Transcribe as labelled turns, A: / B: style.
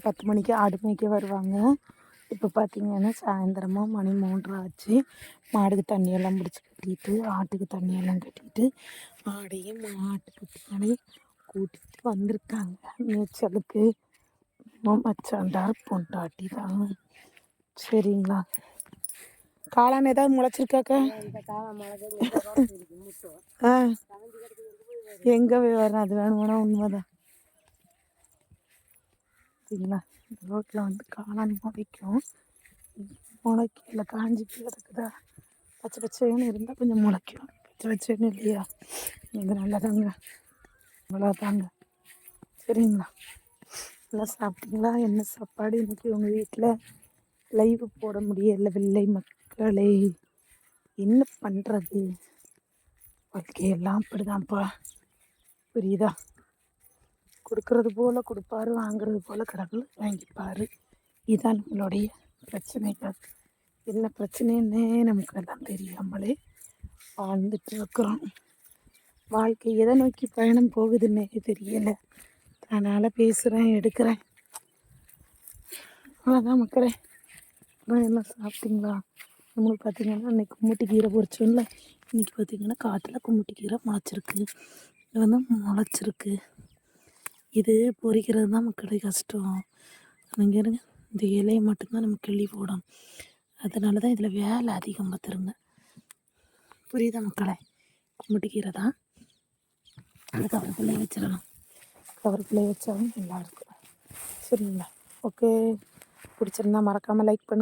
A: 10 மணிக்கு ஆடு மேய்க்க வருவாங்க. இப்போ பார்த்தீங்கன்னா சாயந்தரமாக மணி 3:30 ஆச்சு. மாடுக்கு தண்ணியெல்லாம் பிடிச்சி கட்டிட்டு, ஆட்டுக்கு தண்ணியெல்லாம் கட்டிட்டு, ஆடையும் ஆட்டுக்குட்டிகளையும் கூட்டிகிட்டு வந்திருக்காங்க மேய்ச்சலுக்கு. மச்சாண்டார் பொண்டாட்டி தான். சரிங்களா? காளான் ஏதாவது முளைச்சிருக்காக்கா? ஆ, எங்கே போய் வரேன், அது வேணுமானா உண்மைதான். சரிங்களா? ரோட்டில் வந்து காளான் முளைக்கும். முளைக்கல, காஞ்சி கீழே இருக்குதா? பச்சை பச்சைன்னு இருந்தால் கொஞ்சம் முளைக்கும். பச்சை பச்சைன்னு இல்லையா? இது நல்லதாங்க, அவ்வளோதாங்க. சரிங்களா? எல்லாம் சாப்பிட்டீங்களா? என்ன சாப்பாடு இன்றைக்கி உங்கள் வீட்டில்? லைவ் போட முடியலை வெள்ளை மக்களே, என்ன பண்ணுறது? வாழ்க்கையெல்லாம் அப்படிதான்ப்பா, புரியுதா? கொடுக்கறது போல் கொடுப்பாரு, வாங்குறது போல் கடவுள் வாங்கிப்பார். இதுதான் நம்மளுடைய பிரச்சனைகள். என்ன பிரச்சனைன்னே நமக்கு எல்லாம் தெரியாமலே வாழ்ந்துட்டு இருக்கிறோம். வாழ்க்கை எதை நோக்கி பயணம் போகுதுன்னே தெரியலை. அதனால் பேசுகிறேன், எடுக்கிறேன். அவ்வளோதான் மக்களே. அப்புறம் எல்லாம் சாப்பிட்டீங்களா? நம்மளுக்கு பார்த்திங்கன்னா இன்றைக்கி கும்மிட்டி கீரை பொரிச்சோம்ல. இன்றைக்கி பார்த்திங்கன்னா காட்டில் கும்மிட்டி கீரை முளைச்சிருக்கு. இது வந்து முளைச்சிருக்கு. இது பொரிக்கிறது தான் மக்களே கஷ்டம். நீங்கள் இருங்க, இந்த இலையை மட்டும்தான் நம்ம கிள்ளி போடணும். அதனால தான் இதில் வேலை அதிகம் பார்த்துருங்க. புரியுதா மக்களே? கும்மிட்டி கீரை தான். அது கவருக்குள்ளே வச்சிடலாம். கவருக்குள்ளே வச்சாலும் நல்லாயிருக்கும். சரிங்களா? ஓகே, பிடிச்சிருந்தா மறக்காமல் லைக் பண்ணுங்கள்.